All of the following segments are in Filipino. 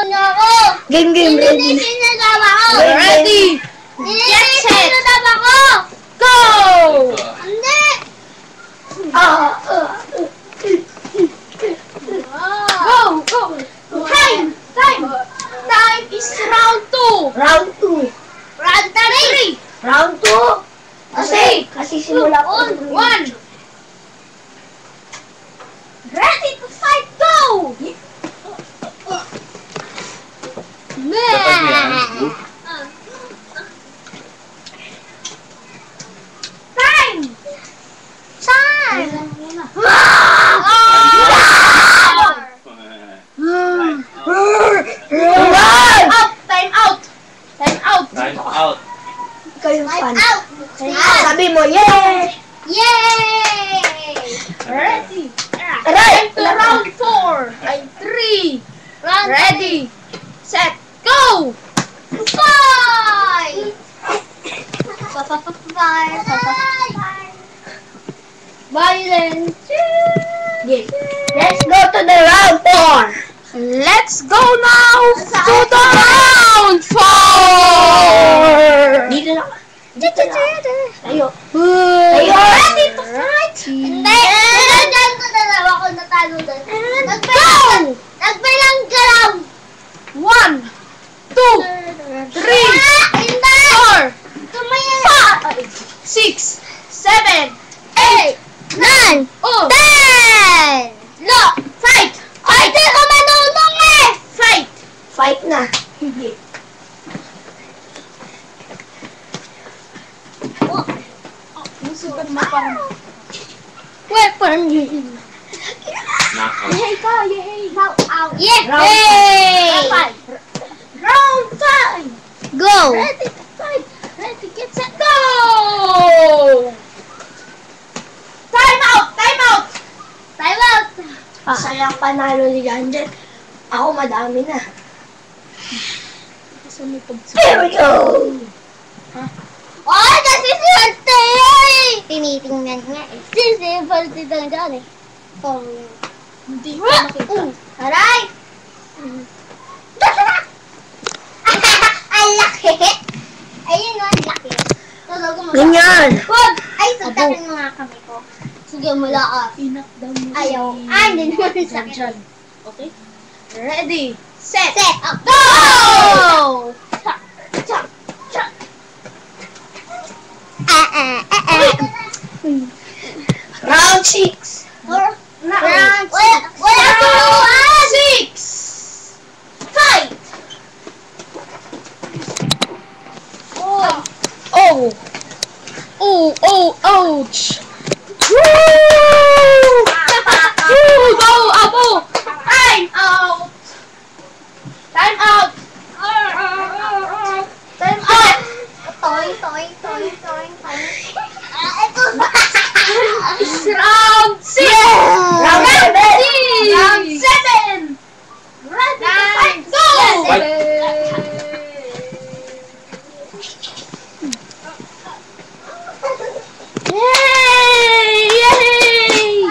niyo ako. Game, ready. Sinasama ko. Ready. Get set. Sinasama ko. Go! Hindi. Go! Time is round 2. Round 2. Round 3. Round 2. Kasi simula ko. 1. Ready to fight, go! Time! Time out! Ikaw yung fan. Out. Sabi mo, yay! Yay! Ready? Aray! To round 4. 3. Round Ready? Set. Go! Fight! Violent. Okay. Let's go to the round 4. Let's go now to the round 4. Dito na. Dito na. Tayo. Ready to fight? Hindi! Nandiyan ko na lang ako natalo doon. Nagbilang ka lang! 1, 2, 3, Hindi! 4, Tumayan! 5, 6, 7, 8, 9! oh, 10! no, fight! Ay, di ka manunong eh! Fight! Fight na. Sige. Sugat mo parang weapon. Yehey ka, yehey. Yeah! Round 5. Round 5. Go! Ready to fight. Ready, get set, go! Time out! Time out! Time out! Sayang panalo ni Janjet. Ako madami na. Here we go! Ay, kasi swerte eh! Tinitingnan nga eh. Sisipal si Danjan eh. Oh. Hindi ko makita. Aray! Ang laki! Ayun o, ang laki. Tulog mo. Ganyan. Huwag! Ay, suntakin mo nga kami ko. Sige, mula ka. Knockdown mo. Ayaw. Ay, hindi naman sa akin. Okay? Ready, set, Set up. go! Cha! Cha! Cha! Round 6. Round wala turuan! 6. Fight! Oh! Oh, ouch! Woo! Go, Abu! Time out! Time out! Time out! Toy, toy, toy, toy, toy. Ito ba? It's round 6! Round Round 7! Ready to fight, go! Yay! Yay!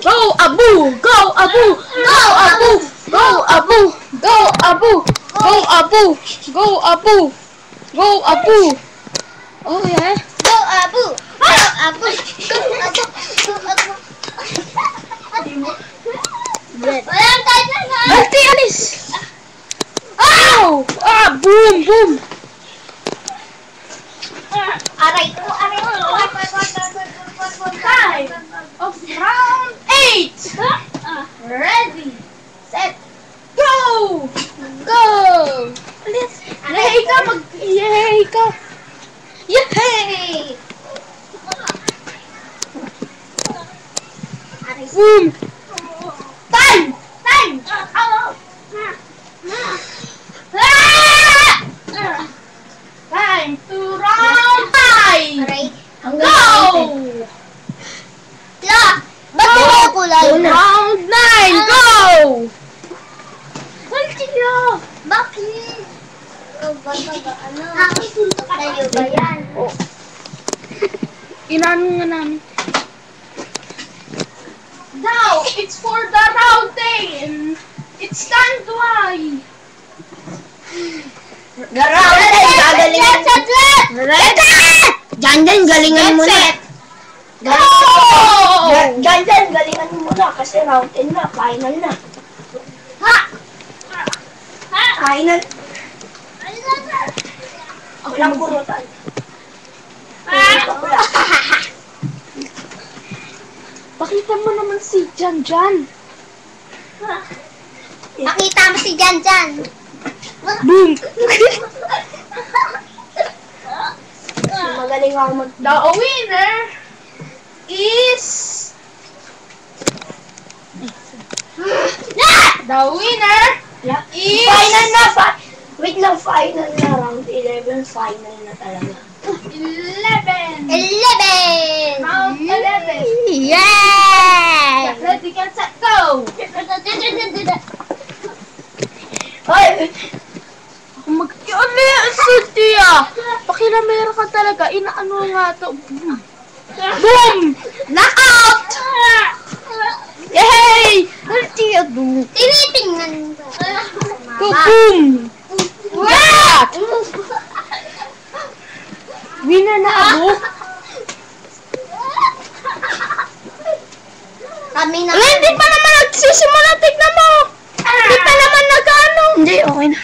Go Abu! Go Abu! Go Abu! Go Abu! Go Abu! Go Abu! Go Abu! Go Abu! Oh yeah. Go, Abu! Go, Abu! Go, Abu! Go, Abu! Walang kanya na! Ate, alis! Ow! Ah! Boom! Boom! Aray ko, aray ko! Time of round 8! Ready! Set! Go! Go! Alis! Yehey ka! Yehey ka! Yehey! Boom! Time! Time! Time to round 5! Aray. Go! La! Ba't di mo kulay? Round 9! Go! Continue! Bakit? Ano? Tayo ba yan? Inano nga namin. Now, it's for the round 10. It's time to eye. Round 10, gagalingan mo. Jan, galingan mo na. Jan, galingan mo muna kasi round 10 na, final na. Final. Walang purutan. Pakita mo naman si Jan. Pakita mo si Jan. Boom! Magaling ako mag... The winner is... The winner is... Final na! Wait lang, final na. Round 11, final na talaga. 11! Round 11! Yeah! Ready, get set, go! Hoy! Mag-ali, Cynthia! Pakilamera ka talaga. Inaano nga to. Boom! Knockout! Yay! Cynthia, boom! Tinitingnan ba? Go, boom! Yeah! Winner na Abu. Kami na. Hindi pa naman nagsisimula. Tignan mo! Hindi pa naman nag-ano. Hindi, okay na.